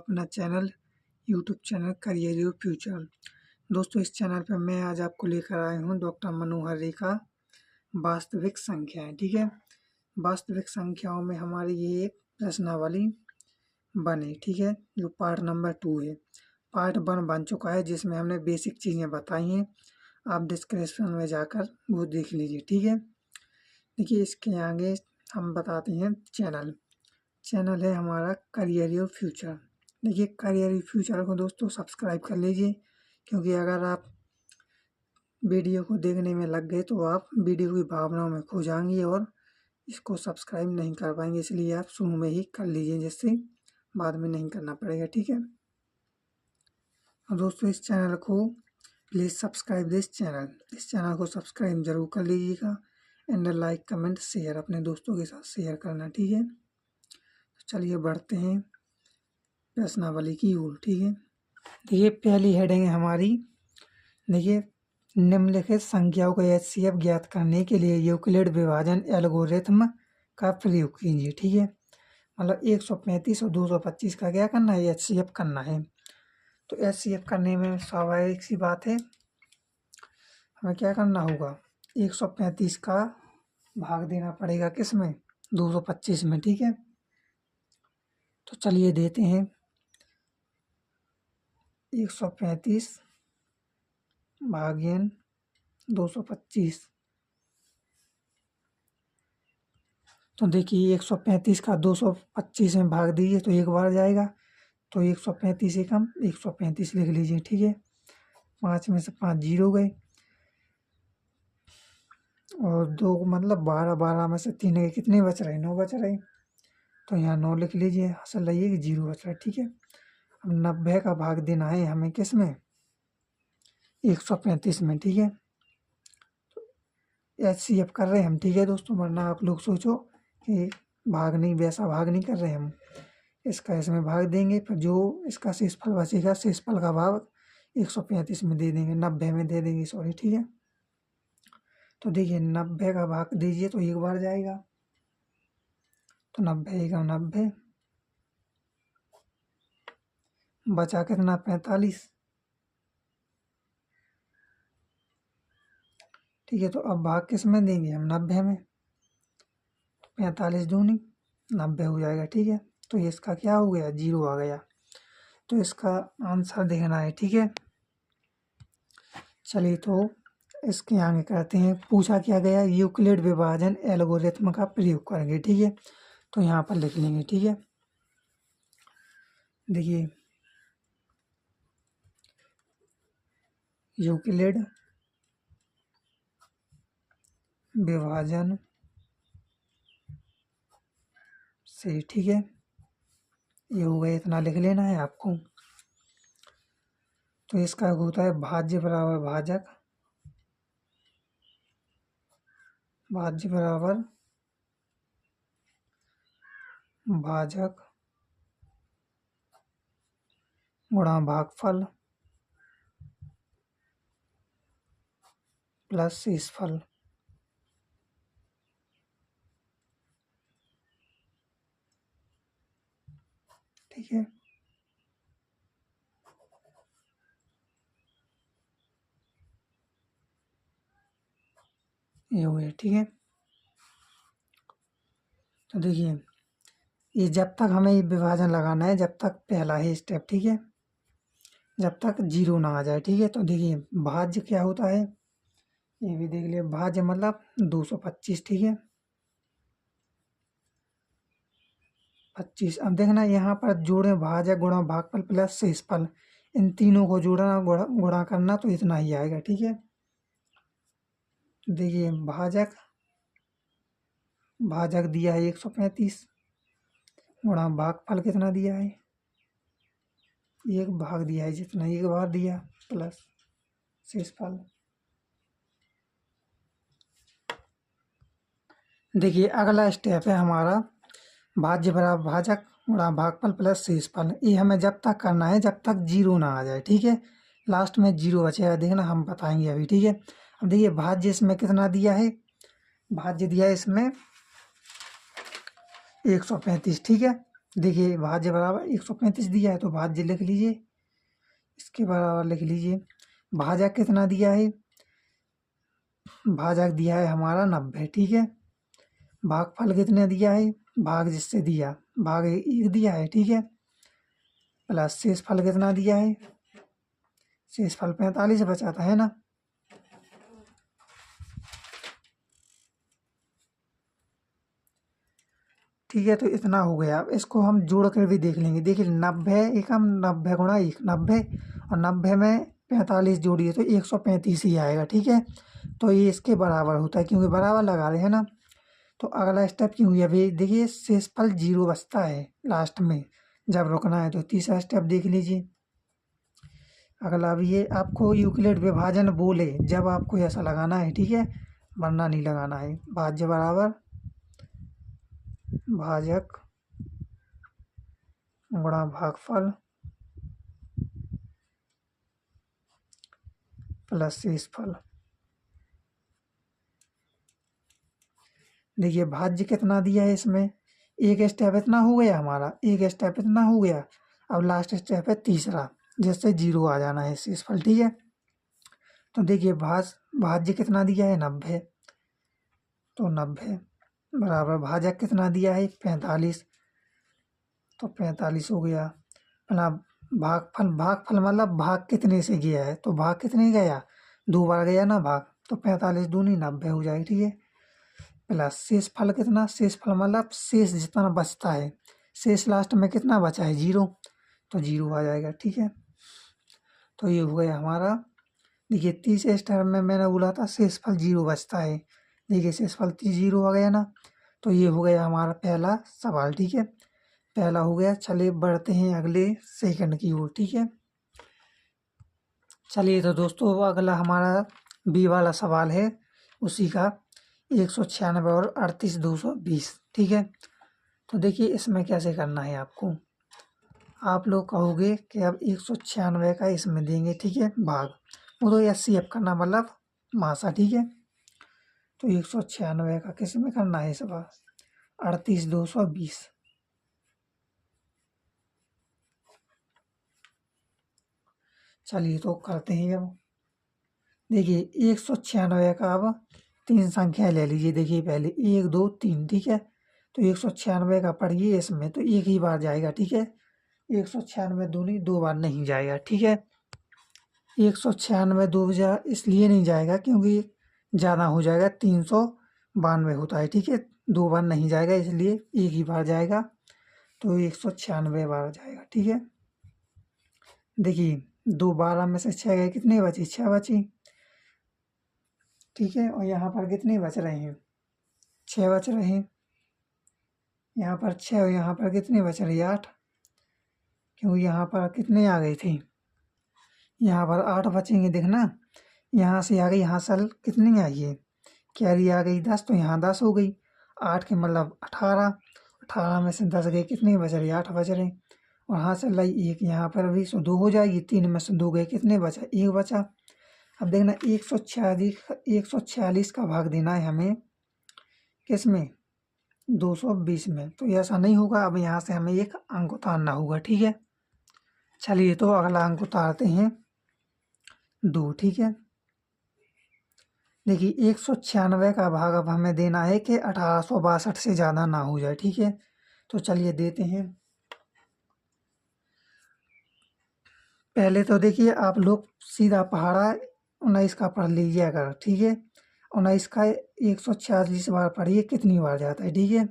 अपना channel YouTube channel career your future. दोस्तों, इस चैनल पर मैं आज आपको लेकर आया हूँ डॉक्टर मनोहर रे का वास्तविक संख्याएं। ठीक है, वास्तविक संख्याओं में हमारी ये एक प्रश्नावली बने। ठीक है, जो पार्ट नंबर 2 है। पार्ट 1 बन चुका है जिसमें हमने बेसिक चीज़ें बताई हैं। आप डिस्क्रिप्शन में जाकर वो देख लीजिए। ठीक है, देखिए इसके आगे हम बताते हैं चैनल है हमारा करियर योर फ्यूचर। देखिए करियर योर फ्यूचर को दोस्तों सब्सक्राइब कर लीजिए, क्योंकि अगर आप वीडियो को देखने में लग गए तो आप वीडियो की भावनाओं में खो जाएंगे और इसको सब्सक्राइब नहीं कर पाएंगे। इसलिए आप शुरू में ही कर लीजिए, जिससे बाद में नहीं करना पड़ेगा। ठीक है, और दोस्तों इस चैनल को प्लीज़ सब्सक्राइब इस चैनल को सब्सक्राइब जरूर कर लीजिएगा। एंड लाइक कमेंट शेयर अपने दोस्तों के साथ शेयर करना। ठीक है, तो चलिए बढ़ते हैं प्रश्नावली की ओर। ठीक है, देखिए पहली हेडिंग है हमारी। देखिए निम्नलिखित संख्याओं को एचसीएफ ज्ञात करने के लिए यूक्लिड विभाजन एल्गोरिथम का प्रयोग कीजिए। ठीक है, मतलब 135 और 225 का क्या करना है, एचसीएफ करना है। तो एचसीएफ करने में स्वाभाविक सी बात है, हमें क्या करना होगा, 135 का भाग देना पड़ेगा किस में, 225 में। ठीक है, तो चलिए देते हैं 135 भाग्यन 225। तो देखिए 135 का 225 में भाग दीजिए तो एक बार जाएगा, तो 135 एकम 135 लिख लीजिए। ठीक है, 5 में से 5 जीरो गए और 2 मतलब 12 में से 3 गए, कितने बच रहे, 9 बच रहे। तो यहाँ 9 लिख लीजिए, असल रही कि 0 बच रहा है। ठीक है, अब 90 का भाग देना है हमें किस में, 135 में। ठीक है, एचसीएफ कर रहे हैं हम। ठीक है दोस्तों, वरना आप लोग सोचो कि वैसा भाग नहीं कर रहे हम। इसका इसमें भाग देंगे, फिर जो इसका शेषफल बचेगा, शेषफल का भाग 135 में दे देंगे, 90 में दे देंगे, सॉरी। ठीक है, तो देखिए 90 का भाग दीजिए तो एक बार जाएगा, तो 90 का 90 बचा कितना, 45। ठीक है, तो अब भाग किस में देंगे हम, 90 में। 45 दूनी 90 हो जाएगा। ठीक है, तो इसका क्या हो गया, 0 आ गया। तो इसका आंसर देखना है। ठीक है, चलिए तो इसके आगे करते हैं। पूछा क्या गया, यूक्लिड विभाजन एल्गोरिथम का प्रयोग करेंगे। ठीक है, तो यहाँ पर लिख लेंगे। ठीक है, देखिए यूक्लिड विभाजन से, ठीक है, ये हो गया, इतना लिख लेना है आपको। तो इसका होता है भाज्य बराबर भाजक, भाज्य बराबर भाजक गुणा भागफल प्लस शेषफल। ठीक है, ये हो गया। ठीक है, तो देखिए ये जब तक हमें ये विभाजन लगाना है, जब तक पहला ही स्टेप। ठीक है, जब तक 0 ना आ जाए। ठीक है, तो देखिए भाज्य क्या होता है, ये भी देख लिया, भाज्य मतलब 225। ठीक है, 25। अब देखना यहाँ पर जोड़े, भाजक गुणा भागफल प्लस शेषफल, इन तीनों को जोड़ना, गुणा करना, तो इतना ही आएगा। ठीक है, देखिए भाजक दिया है 135 गुणा भागफल कितना दिया है, एक भाग दिया है, जितना एक बार दिया, प्लस शेषफल। देखिए अगला स्टेप है हमारा भाज्य बराबर भाजक गुणा भागफल प्लस शेषफल। ये हमें जब तक करना है जब तक 0 ना आ जाए। ठीक है, लास्ट में 0 बचेगा, देखना हम बताएंगे अभी। ठीक है, अब देखिए भाज्य इसमें कितना दिया है, भाज्य दिया है इसमें 135। ठीक है, देखिए भाज्य बराबर 135 दिया है तो भाज्य लिख लीजिए, इसके बराबर लिख लीजिए। भाजक कितना दिया है, भाजक दिया है हमारा 90, ठीक है। भागफल कितने दिया है, भाग जिससे दिया, भाग 1 दिया है, ठीक है। प्लस शेषफल कितना दिया है, शेषफल 45 बचाता है ना। ठीक है, तो इतना हो गया। अब इसको हम जोड़ कर भी देख लेंगे। देखिए 90 एकम 90 गुणा 1 90, और 90 में 45 जोड़िए तो 135 ही आएगा, ठीक है। तो ये इसके बराबर होता है क्योंकि बराबर लगा रहे हैं ना। तो अगला स्टेप क्यों हुई, अभी देखिए शेषफल 0 बचता है लास्ट में जब रुकना है। तो तीसरा स्टेप देख लीजिए। अगला भी ये आपको यूक्लिड विभाजन बोले जब आपको ऐसा लगाना है, ठीक है, वरना नहीं लगाना है। भाज्य बराबर भाजक गुणा भागफल प्लस शेषफल। देखिए भाज्य कितना दिया है इसमें, एक स्टेप इतना हो गया हमारा, एक स्टेप इतना हो गया। अब लास्ट स्टेप है तीसरा, जिससे 0 आ जाना है शेषफल, ठीक है। तो देखिए भाज्य कितना दिया है 90, तो 90 बराबर भाजक कितना दिया है 45, तो 45 हो गया। मतलब भागफल मतलब भाग कितने से गया है, तो भाग कितने गया, 2 बार गया ना भाग, तो 45 दूनी 90 हो जाएगी, ठीक है। प्लस शेषफल कितना, शेषफल मतलब शेष जितना बचता है, शेष लास्ट में कितना बचा है 0, तो 0 आ जाएगा, ठीक है। तो ये हो गया हमारा। देखिए तीसरे स्टेप में मैंने बोला था शेषफल 0 बचता है, देखिए शेषफल 0 आ गया ना। तो ये हो गया हमारा पहला सवाल, ठीक है, पहला हो गया। चलिए बढ़ते हैं अगले सेकंड की ओर, ठीक है। चलिए तो दोस्तों अगला हमारा बी वाला सवाल है, उसी का 196 और 38,220, ठीक है। तो देखिए इसमें कैसे करना है आपको। आप लोग कहोगे कि अब 196 का इसमें देंगे, ठीक है, भाग, वो तो एचसीएफ करना मतलब मासा, ठीक है। तो 196 का किस में करना है इस बार, 38,220। चलिए तो करते हैं। अब देखिए 196 का अब 3 संख्या ले लीजिए। देखिए पहले 1 2 3, ठीक है। तो 196 का पढ़िए इसमें तो एक ही बार जाएगा, ठीक है। 196 दूनी 2 बार नहीं जाएगा, ठीक है। 196 2 बार इसलिए नहीं जाएगा क्योंकि ज़्यादा हो जाएगा, 392 होता है, ठीक है। 2 बार नहीं जाएगा इसलिए एक ही बार जाएगा, तो 196 बार जाएगा, ठीक है। देखिए 2 12 में से 6 गए, कितने बची, 6 बची, ठीक है। और यहाँ पर कितने बच रहे हैं, 6 बच रहे हैं। यहाँ पर 6 और यहाँ पर कितने बच रहे हैं, 8, क्योंकि यहाँ पर कितने आ गए थे, यहाँ पर 8 बचेंगे। देखना यहाँ से आ गई, यहाँ सल कितनी आई है, कैरी आ गई 10, तो यहाँ 10 हो गई। 8 के मतलब 18, 18 में से 10 गए, कितने बच रहे, 8 बच रहे। और यहाँ से लाई 1, यहाँ पर भी 2 हो जाएगी, 3 में से 2 गए, कितने बचा, 1 बचा। अब देखना 146 का भाग देना है हमें, किस में, 220 में। तो ऐसा नहीं होगा, अब यहाँ से हमें एक अंक उतारना होगा, ठीक है। चलिए तो अगला अंक उतारते हैं 2, ठीक है। देखिए 196 का भाग अब हमें देना है कि 1862 से ज़्यादा ना हो जाए, ठीक है। तो चलिए देते हैं। पहले तो देखिए आप लोग सीधा पहाड़ा 19 का पढ़ लीजिए अगर, ठीक है। 19 का 146 बार पढ़िए कितनी बार जाता है, ठीक है।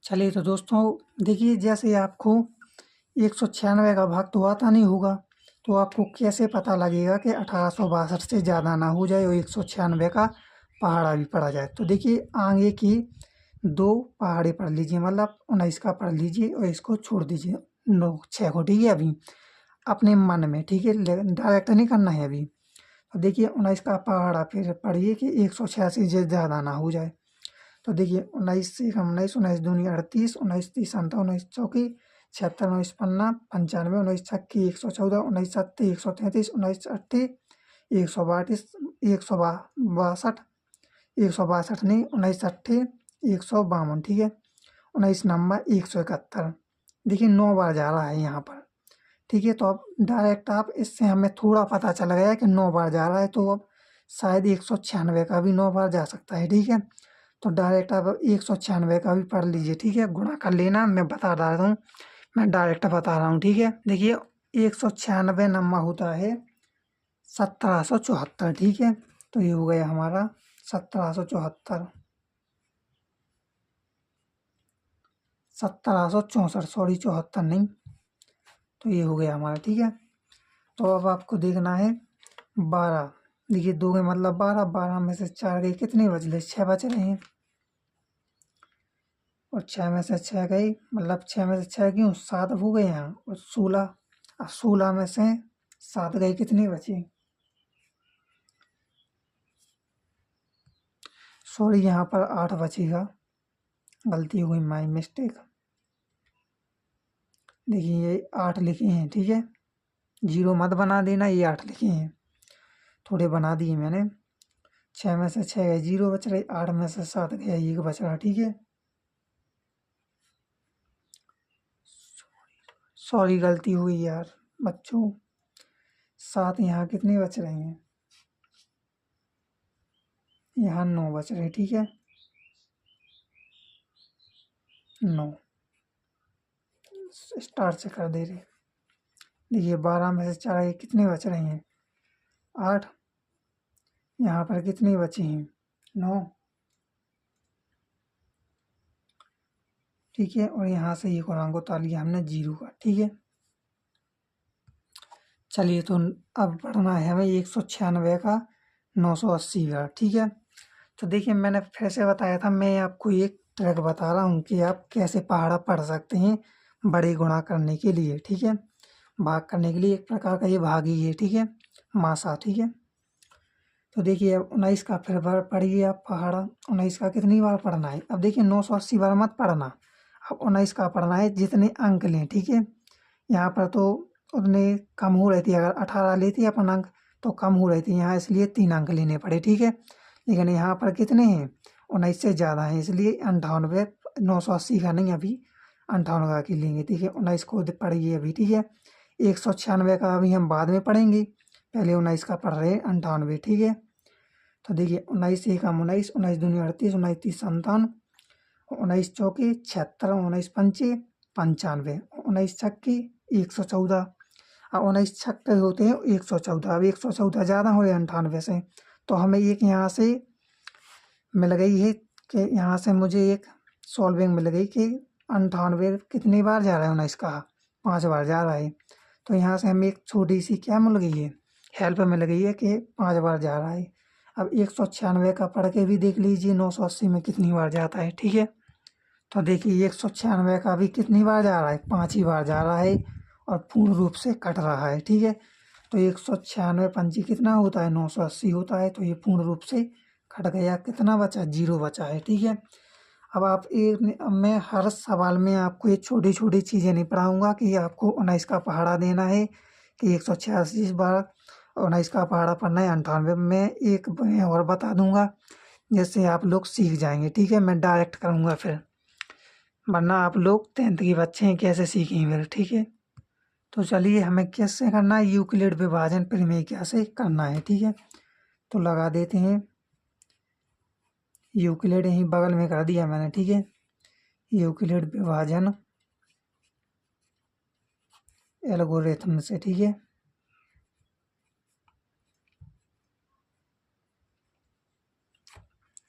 चलिए तो दोस्तों देखिए जैसे आपको 196 का भाग तो आता नहीं होगा, तो आपको कैसे पता लगेगा कि 1862 से ज़्यादा ना हो जाए और 196 का पहाड़ा भी पढ़ा जाए। तो देखिए आगे की 2 पहाड़े पढ़ लीजिए, मतलब 19 का पढ़ लीजिए और इसको छोड़ दीजिए 6 को, ठीक है। अभी अपने मन में, ठीक है, डायरेक्ट नहीं करना है अभी। तो देखिए 19 का पहाड़ा फिर पढ़िए कि 186 से ज़्यादा ना हो जाए। तो देखिए 19 से 19, 19 दूनी 38, 19 तीस 19 चौकी 76, 19 पन्ना 95, 19 छक्की 114, 19 सत्ती 133, 19 अट्ठी 132, 162, 162 नहीं 19 अट्ठी 152, ठीक है। 19 नंबर 171। देखिए 9 बार जा रहा है यहाँ पर, ठीक है। तो अब डायरेक्ट आप इससे हमें थोड़ा पता चल गया कि 9 बार जा रहा है, तो अब शायद 196 का भी 9 बार जा सकता है, ठीक है। तो डायरेक्ट आप 196 का भी पढ़ लीजिए, ठीक है। गुणा कर लेना, मैं बता रहा हूँ, मैं डायरेक्ट बता रहा हूँ, ठीक है। देखिए 196 नंबर होता है 1774, ठीक है। तो ये हो गया हमारा 1774, 1764, सॉरी 74 नहीं। तो ये हो गया हमारा, ठीक है। तो अब आपको देखना है 12। देखिए 2 के मतलब 12, 12 में से 4 गई, कितने बचले? 6 बच रहे हैं। और 6 में से 6 गई, मतलब 6 में से 6 क्यों, 7 हो गए यहाँ। और 16, अब 16 में से 7 गई, कितनी बची? सॉरी यहाँ पर 8 बचेगा, गलती हो गई, माई मिस्टेक। देखिए ये 8 लिखे हैं, ठीक है। 0 मत बना देना, ये 8 लिखे हैं, थोड़े बना दिए मैंने। 6 में से 6 गए, 0 बच रहे। 8 में से 7 गया, 1 बच रहा, ठीक है। सॉरी गलती हुई यार बच्चों। 7 यहाँ कितने बच रहे हैं? यहाँ 9 बच रहे, ठीक है। 9 स्टार्ट से कर दे रहे। देखिए 12 में से 4 गए, कितने बच रहे हैं? 8। यहाँ पर कितने बचे हैं? 9, ठीक है। और यहाँ से ये गुणांक उतार लिया हमने 0 का, ठीक है। चलिए तो अब पढ़ना है हमें 196 का 980 का, ठीक है। तो देखिए मैंने फिर से बताया था, मैं आपको एक ट्रिक बता रहा हूँ कि आप कैसे पहाड़ा पढ़ सकते हैं बड़े गुणा करने के लिए, ठीक है। भाग करने के लिए एक प्रकार का ये भाग ही है, ठीक है, मासा, ठीक है। तो देखिए अब 19 का फिर बार पढ़िए आप पहाड़ा। 19 का कितनी बार पढ़ना है? अब देखिए 980 बार मत पढ़ना, अब 19 का पढ़ना है जितने अंक लें, ठीक है। यहाँ पर तो उतने कम हो रही थी, अगर 18 लेती अपन अंक तो कम हो रही थी यहाँ, इसलिए 3 अंक लेने पड़े, ठीक है। लेकिन यहाँ पर कितने हैं? 19 से ज़्यादा हैं, इसलिए 98, 980 का नहीं, अभी 58 का की लेंगे, ठीक है। 19 को पढ़िए अभी, ठीक है। 196 का अभी हम बाद में पढ़ेंगे, पहले 19 का पढ़ रहे हैं 98, ठीक है। तो देखिए 19 एक हम 19, 19 दूनी 38, 19 तीस 57, 19 चौके 76, 19 पंचे 95, 19 छक्के 114। अब 19 छक्के होते हैं 114, अब 114 ज़्यादा हो गए 98 से, तो हमें एक यहाँ से मिल गई है कि यहाँ से मुझे एक सॉल्विंग मिल गई कि 98 कितनी बार जा रहा है 19 का? 5 बार जा रहा है। तो यहाँ से हमें एक छोटी सी क्या मिल गई है, हेल्प मिल गई है कि 5 बार जा रहा है। अब 196 का पढ़ के भी देख लीजिए 980 में कितनी बार जाता है, ठीक है। तो देखिए 196 का भी कितनी बार जा रहा है? 5 ही बार जा रहा है और पूर्ण रूप से कट रहा है, ठीक है। तो 196 पंची कितना होता है? 980 होता है, तो ये पूर्ण रूप से कट गया। कितना बचा? 0 बचा है, ठीक है। अब आप एक, अब मैं हर सवाल में आपको ये छोटी छोटी चीज़ें नहीं पढ़ाऊँगा कि आपको 19 का पहाड़ा देना है कि 186 बार 19 का पहाड़ा पढ़ना है 98 में। एक मैं और बता दूँगा जिससे आप लोग सीख जाएंगे, ठीक है। मैं डायरेक्ट करूँगा फिर, वरना आप लोग 10th के बच्चे हैं, कैसे सीखेंगे फिर, ठीक है। तो चलिए हमें कैसे करना है, यूक्लिड विभाजन प्रमेय कैसे करना है, ठीक है। तो लगा देते हैं, यूक्लिड यहीं बगल में कर दिया मैंने, ठीक है। यूक्लिड विभाजन एल्गोरिथम से, ठीक है।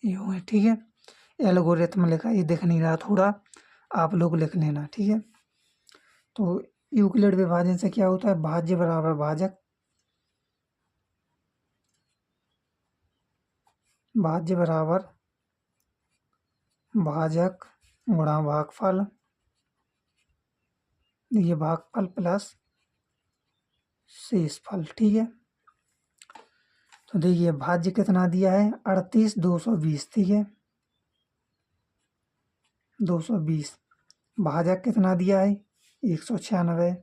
यूँ है, ठीक है। एल्गोरिथम लिखा, ये दिख नहीं रहा, थोड़ा आप लोग लिख लेना, ठीक है। तो यूक्लिड विभाजन से क्या होता है? भाज्य बराबर भाजक, भाज्य बराबर भाजक गुणा भागफल, ये भागफल प्लस शेषफल, ठीक है। तो देखिए भाज्य कितना दिया है? 38 220, ठीक है, 220। भाजक कितना दिया है? 196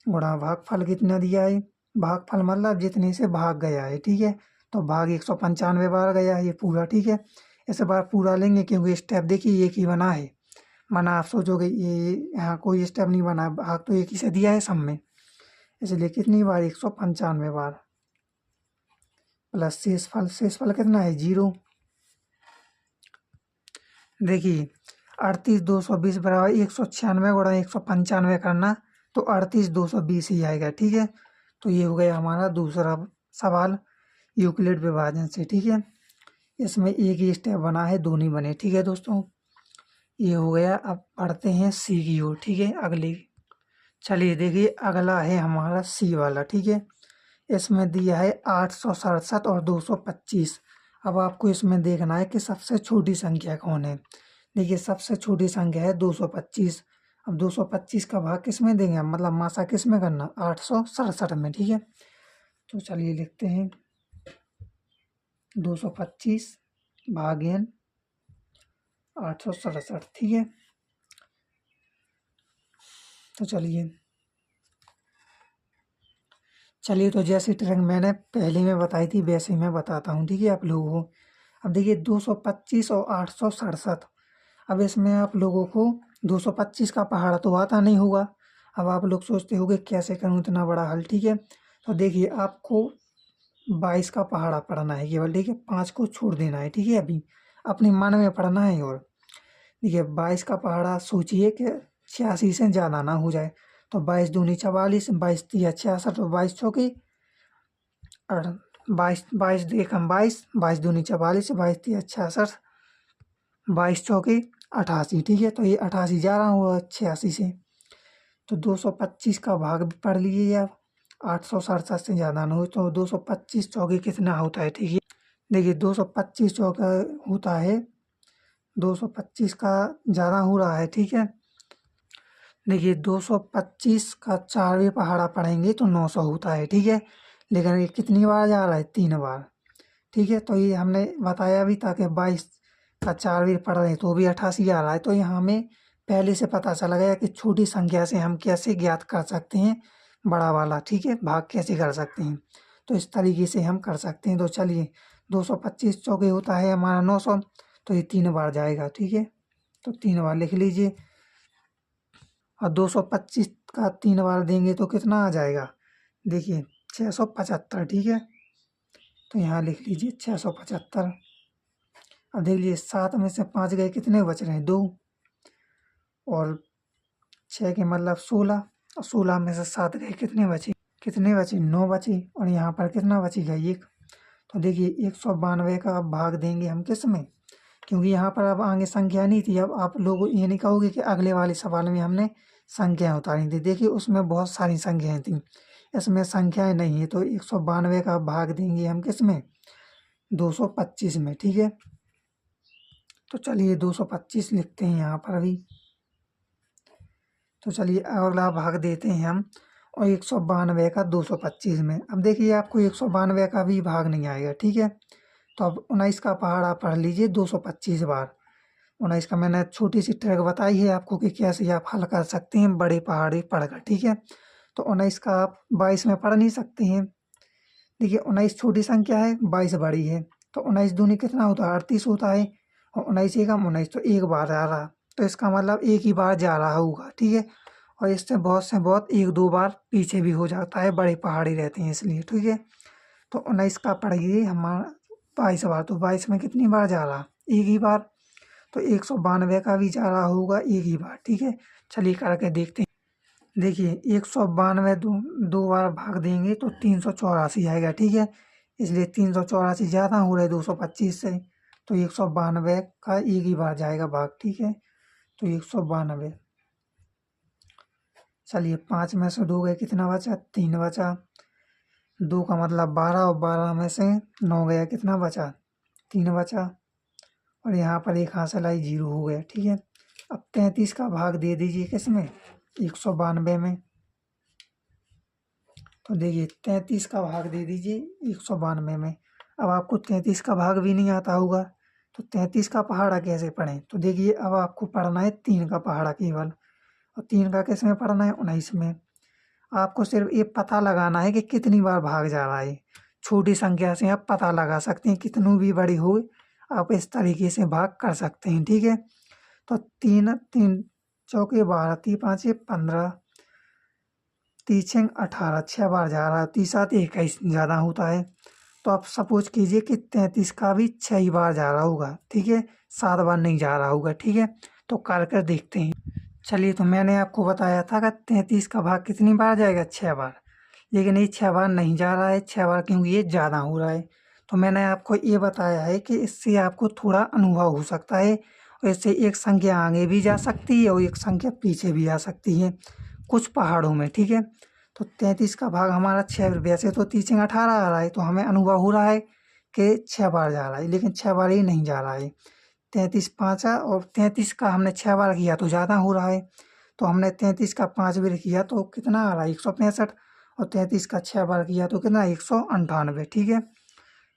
गुणा भागफल कितना दिया है? भागफल मतलब जितने से भाग गया है, ठीक है। तो भाग 195 बार गया है ये पूरा, ठीक है। ऐसे बार पूरा लेंगे क्योंकि स्टेप देखिए एक ही बना है, माना आप सोचोगे ये यहाँ कोई स्टेप नहीं बना, भाग तो एक ही से दिया है सब में, इसलिए कितनी बार 195 बार प्लस शेषफल कितना है 0। देखिए 38,220 बराबर 196 गुणा 195 करना तो 38,220 ही आएगा। ठीक है, तो ये हो गया हमारा दूसरा सवाल यूक्लिड विभाजन से। ठीक है, इसमें एक ही स्टेप बना है, दो नहीं बने। ठीक है दोस्तों, ये हो गया। अब पढ़ते हैं सी की ओर। ठीक है, अगली चलिए देखिए अगला है हमारा सी वाला। ठीक है, इसमें दिया है 867 और 225। अब आपको इसमें देखना है कि सबसे छोटी संख्या कौन है। देखिए सबसे छोटी संख्या है 225। अब 225 का भाग किस में देंगे, मतलब मासा किस में करना, 867 में। ठीक है, तो चलिए लिखते हैं 225 भाग्यन 867। ठीक है, तो चलिए तो जैसी ट्रिक मैंने पहले में बताई थी वैसे ही मैं बताता हूँ। ठीक है आप लोगों को। अब देखिए 225 और 867। अब इसमें आप लोगों को 225 का पहाड़ा तो आता नहीं होगा। अब आप लोग सोचते होंगे कैसे करूँ इतना बड़ा हल। ठीक है, तो देखिए आपको 22 का पहाड़ा पढ़ना है केवल। ठीक है, 5 को छोड़ देना है। ठीक है, अभी अपने मन में पढ़ना है। और देखिए 22 का पहाड़ा सोचिए कि 86 से ज़्यादा ना हो जाए। तो 22 दूनी 44, 22 तिया 66, तो 22 चौकी 22, 22 एकम 22, 22 दूनी 44, 22 तिया 66, 22 चौकी 88। ठीक है, तो ये 88 जा रहा हुआ 86 से। तो 225 का भाग भी पढ़ लीजिए आप। 867 से ज़्यादा ना हो तो 225 चौकी कितना होता है। ठीक है, देखिए 225 चौका होता है, 225 का ज़्यादा हो रहा है। ठीक है, देखिए 225 का 4वें पहाड़ा पढ़ेंगे तो 900 होता है। ठीक है, लेकिन ये कितनी बार जा रहा है, 3 बार। ठीक है, तो ये हमने बताया भी था कि 22 का 4वें पढ़ रहे हैं तो भी 88 आ रहा है। तो यहाँ हमें पहले से पता चला गया कि छोटी संख्या से हम कैसे ज्ञात कर सकते हैं बड़ा वाला। ठीक है, भाग कैसे कर सकते हैं, तो इस तरीके से हम कर सकते हैं। तो चलिए 225 चौके होता है हमारा 900, तो ये 3 बार जाएगा। ठीक है, तो 3 बार लिख लीजिए। और 225 का 3 बार देंगे तो कितना आ जाएगा, देखिए 675। ठीक है, तो यहाँ लिख लीजिए 675। अब देख लीजिए 7 में से 5 गए, कितने बच रहे हैं, 2। और 6 के मतलब 16, और 16 में से 7 गए, कितने बचे 9 बचे। और यहाँ पर कितना बचेगा, 1। तो देखिए 192 का अब भाग देंगे हम किस में, क्योंकि यहाँ पर अब आगे संख्या नहीं थी। अब आप लोग ये नहीं कहोगे कि अगले वाले सवाल में हमने संख्याएँ उतारी थी। देखिए उसमें बहुत सारी संख्याएँ थी, इसमें संख्याएँ नहीं है। तो 192 का भाग देंगे हम किस में, 225 में। ठीक है, तो चलिए 225 लिखते हैं यहाँ पर अभी। तो चलिए अगला भाग देते हैं हम, और 192 का 225 में। अब देखिए आपको 192 का भी भाग नहीं आएगा। ठीक है, तो अब 19 का पहाड़ा पढ़ लीजिए 225 बार। 19 का मैंने छोटी सी ट्रिक बताई है आपको कि कैसे आप हल कर सकते हैं बड़े पहाड़े पढ़कर। ठीक है, तो 19 का आप 22 में पढ़ नहीं सकते हैं। देखिए 19 छोटी संख्या है, 22 बड़ी है। तो 19 दूनी कितना होता है, 38 होता है। और 19 एकम 19, तो एक बार आ रहा, तो इसका मतलब एक ही बार जा रहा होगा। ठीक है, और इससे बहुत 1-2 बार पीछे भी हो जाता है, बड़े पहाड़ी रहते हैं इसलिए। ठीक है, तो 19 का पढ़िए हमारा 22 बार, तो 22 में कितनी बार जा रहा, एक ही बार। तो 192 का भी जा रहा होगा एक ही बार। ठीक है, चलिए करके देखते हैं। देखिए 192 दो बार भाग देंगे तो 384 आएगा। ठीक है, इसलिए 384 ज़्यादा हो रहा है 225 से, तो 192 का एक ही बार जाएगा भाग। ठीक है, तो 192। चलिए 5 में से 2 गए, कितना बचा, 3 बचा। 2 का मतलब 12, और 12 में से 9 गया, कितना बचा, 3 बचा। और यहाँ पर एक हासिल आई, 0 हो गया। ठीक है, अब 33 का भाग दे दीजिए किसमें, 192 में। तो देखिए 33 का भाग दे दीजिए 192 में। अब आपको 33 का भाग भी नहीं आता होगा, तो 33 का पहाड़ा कैसे पढ़ें। तो देखिए अब आपको पढ़ना है 3 का पहाड़ा केवल, और 3 का किस में पढ़ना है, 19 में। आपको सिर्फ ये पता लगाना है कि कितनी बार भाग जा रहा है। छोटी संख्या से आप पता लगा सकते हैं, कितनी भी बड़ी हो आप इस तरीके से भाग कर सकते हैं। ठीक है, तो 3 3 चौके 12, 3 5 15, 3 6 18, 6 बार जा रहा है, 3 7 21 ज़्यादा होता है। तो आप सपोज कीजिए कि 33 का भी 6 ही बार जा रहा होगा, ठीक है, 7 बार नहीं जा रहा होगा, ठीक है। तो कर देखते हैं। चलिए, तो मैंने आपको बताया था कि 33 का भाग कितनी बार जाएगा, 6 बार, लेकिन ये 6 बार नहीं जा रहा है, 6 बार क्योंकि ये ज़्यादा हो रहा है। तो मैंने आपको ये बताया है कि इससे आपको थोड़ा अनुभव हो सकता है, और इससे एक संख्या आगे भी जा सकती है और एक संख्या पीछे भी आ सकती है कुछ पहाड़ों में, ठीक है। तो 33 का भाग हमारा 6, वैसे तो 3 18 आ रहा है, तो हमें अनुभव हो रहा है कि 6 बार जा रहा है, लेकिन 6 बार ही नहीं जा रहा है। 33 पाँचा, और 33 का हमने 6 बार किया तो ज़्यादा हो रहा है। तो हमने 33 का 5 बार किया तो कितना आ रहा है, 165, और 33 का 6 बार किया तो कितना, 198, ठीक है।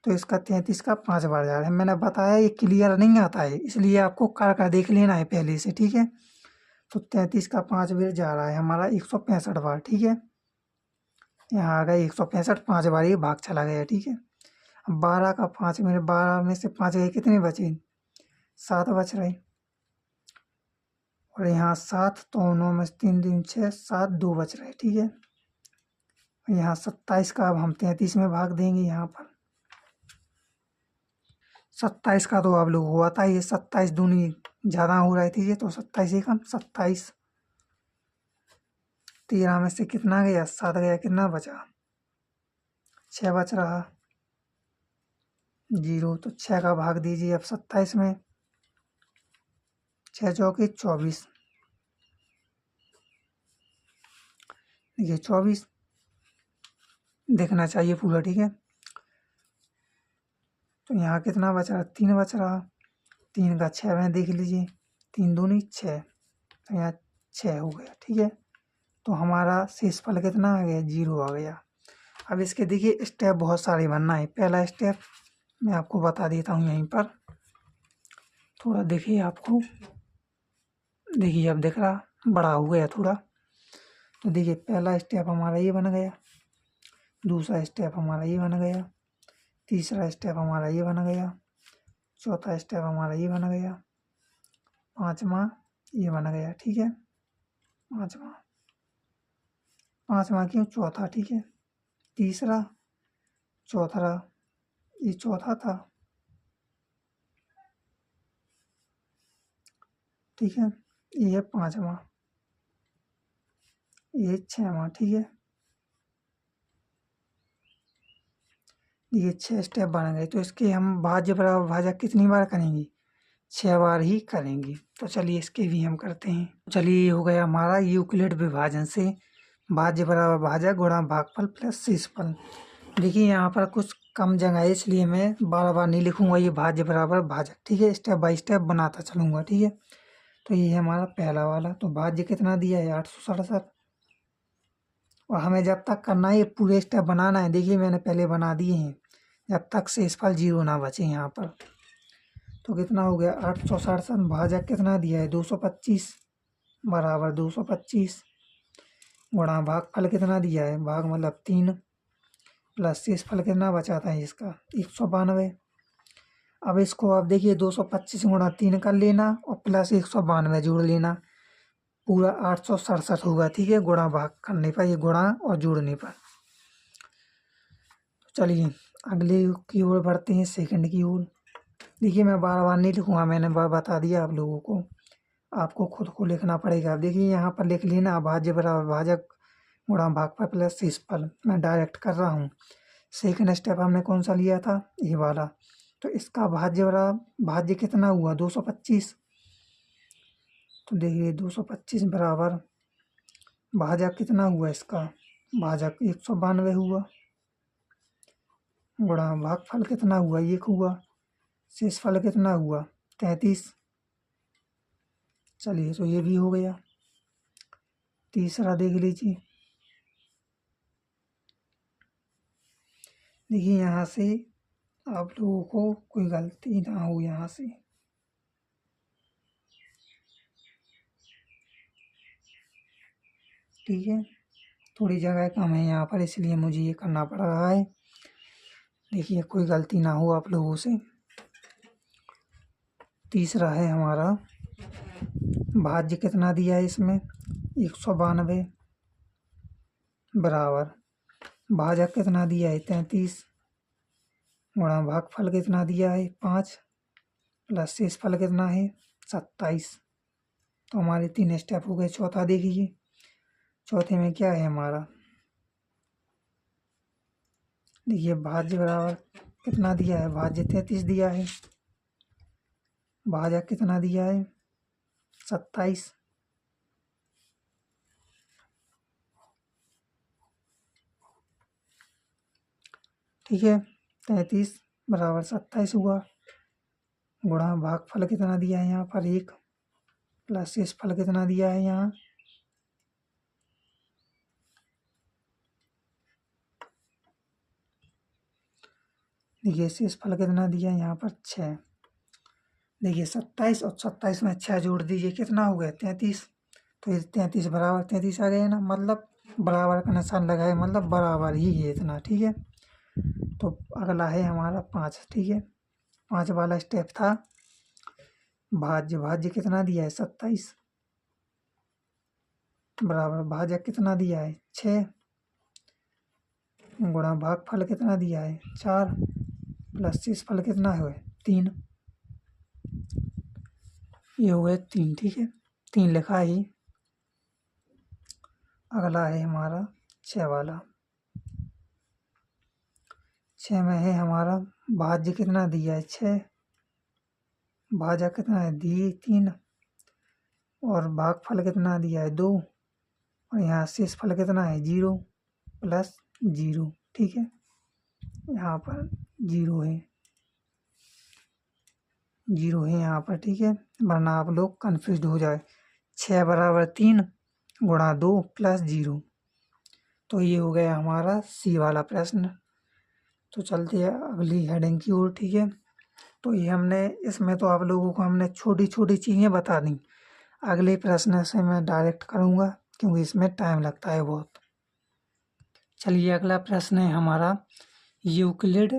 तो इसका 33 का 5 बार जा रहा है। मैंने बताया ये क्लियर नहीं आता है, इसलिए आपको कर देख लेना है पहले से, ठीक है। तो 33 का 5 बार जा रहा है हमारा 165 बार, ठीक है। यहाँ आ गए 165, 5 बार ये भाग चला गया, ठीक है। अब 12 का 5 में, 12 में से 5 गए, कितने बचे, 7 बच रहे, और यहाँ 7, तो 9 में से 3 दूनी 6, 7 2 बच रहे, ठीक है। यहाँ 27 का अब हम 33 में भाग देंगे। यहाँ पर 27 का तो आप लोग हुआ था, ये 27 दूनी ज़्यादा हो रही थी, ये तो 27 ही कम, 27, 13 में से कितना गया, 7 गया, कितना बचा, 6 बच रहा, 0। तो 6 का भाग दीजिए अब 27 में, 6 चौके 24, देखिए 24 देखना चाहिए पूरा, ठीक है। तो यहाँ कितना बच रहा, 3 बच रहा, 3 का 6 में देख लीजिए, 3 दूनी 6, तो यहाँ 6 हो गया, ठीक है। तो हमारा शेषफल कितना आ गया, 0 आ गया। अब इसके देखिए स्टेप बहुत सारे बनना है। पहला स्टेप मैं आपको बता देता हूँ यहीं पर, थोड़ा देखिए आपको, देखिए अब दिख रहा, बड़ा हो गया थोड़ा। तो देखिए पहला स्टेप हमारा ये बन गया, दूसरा स्टेप हमारा ये बन गया, तीसरा स्टेप हमारा ये बन गया, चौथा स्टेप हमारा ये बन गया, पाँचवा ये बन गया, ठीक है। पाँचवा क्यों, चौथा, ठीक है। तीसरा, चौथा, ये चौथा था, ठीक है। ये है 5वां, ये 6वां, ठीक है। ये 6 स्टेप बन गए। तो इसके हम भाज्य बराबर भाजक कितनी बार करेंगे, 6 बार ही करेंगे। तो चलिए इसके भी हम करते हैं। चलिए ये हो गया हमारा यूक्लिड विभाजन से भाज्य बराबर भाजक गुणा भागफल प्लस शेषफल। देखिए यहाँ पर कुछ कम जगह है, इसलिए मैं बार बार नहीं लिखूंगा ये भाज्य बराबर भाजक, ठीक है। स्टेप बाय स्टेप बनाता चलूंगा, ठीक है। तो ये है हमारा पहला वाला। तो भाज्य कितना दिया है, 867, और हमें जब तक करना है ये पूरे स्टेप बनाना है। देखिए मैंने पहले बना दिए हैं, जब तक शेषफल 0 ना बचे यहाँ पर। तो कितना हो गया, 867, भाजक कितना दिया है, 225 बराबर 225, गुणा भागफल कितना दिया है, भाग मतलब 3, प्लस शेषफल कितना बचा था इसका, 192। अब इसको आप देखिए 225 गुणा 3 कर लेना और प्लस 192 जोड़ लेना, पूरा 867 होगा, ठीक है। गुणा भाग करने पर, ये गुणा और जोड़ने पर। चलिए अगले की ओर बढ़ते हैं, सेकंड की ओर। देखिए मैं बार बार नहीं लिखूंगा, मैंने बता दिया आप लोगों को, आपको खुद को लिखना पड़ेगा। देखिए यहाँ पर लिख लेना, भाज्य बराबर भाजक गुणा भागफल प्लस शेषफल, मैं डायरेक्ट कर रहा हूँ। सेकंड स्टेप हमने कौन सा लिया था, ये वाला। तो इसका भाज्य बराबर भाज्य कितना हुआ, 225। तो देखिए 225 बराबर भाजक कितना हुआ, इसका भाजक 192 हुआ, गुणा भागफल कितना हुआ, 1 हुआ, शेषफल कितना हुआ, 33। चलिए तो ये भी हो गया। तीसरा देख लीजिए, देखिए यहाँ से आप लोगों को कोई गलती ना हो, यहाँ से ठीक है, थोड़ी जगह कम है यहाँ पर, इसलिए मुझे ये करना पड़ रहा है। देखिए कोई गलती ना हो आप लोगों से। तीसरा है हमारा भाज्य कितना दिया है इसमें 192 बराबर भाजक कितना दिया है 33 गुणा भागफल कितना दिया है 5 प्लस शेषफल कितना है 27। तो हमारे 3 स्टेप हो गए। चौथा देखिए, चौथे में क्या है हमारा, देखिए भाज्य बराबर कितना दिया है, भाज्य 33 दिया है, भाजक कितना दिया है 27। ठीक है, 33 बराबर 27 हुआ, गुणा भागफल कितना दिया है यहाँ पर 1 प्लस शेषफल कितना दिया है यहाँ, देखिए शेषफल कितना दिया है यहाँ पर 6। देखिए 27 और 27 में 6 जोड़ दीजिए, कितना हो गया 33। तो ये 33 बराबर 33 आ गया ना, मतलब बराबर का निशान लगाए, मतलब बराबर ही है इतना। ठीक है, तो अगला है हमारा 5। ठीक है, 5 वाला स्टेप था भाज्य, भाज्य कितना दिया है 27 बराबर भाजक कितना दिया है 6 गुणा भागफल कितना दिया है 4 प्लस शेषफल कितना है 3। ये हुए 3। ठीक है, 3 लिखा ही। अगला है हमारा 6 वाला। 6 में है हमारा भाज्य कितना दिया है 6, भाजक कितना है दी 3 और भागफल कितना दिया है 2 और यहाँ शेषफल कितना है 0 प्लस 0। ठीक है, यहाँ पर 0 है, 0 है यहाँ पर। ठीक है, वरना आप लोग कन्फ्यूज हो जाए। 6 बराबर 3 गुणा 2 प्लस 0। तो ये हो गया हमारा सी वाला प्रश्न। तो चलते हैं अगली हेडिंग की ओर। ठीक है, तो ये हमने इसमें तो आप लोगों को हमने छोटी छोटी चीज़ें बता दी। अगले प्रश्न से मैं डायरेक्ट करूँगा क्योंकि इसमें टाइम लगता है बहुत। चलिए अगला प्रश्न है हमारा, यूक्लिड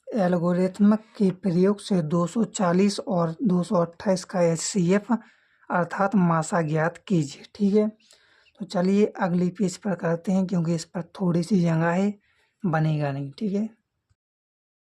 एल्गोरिथम के प्रयोग से 240 और 228 का HCF अर्थात मासा ज्ञात कीजिए। ठीक है, तो चलिए अगली पेज पर करते हैं क्योंकि इस पर थोड़ी सी जगह है, बनेगा नहीं। ठीक है,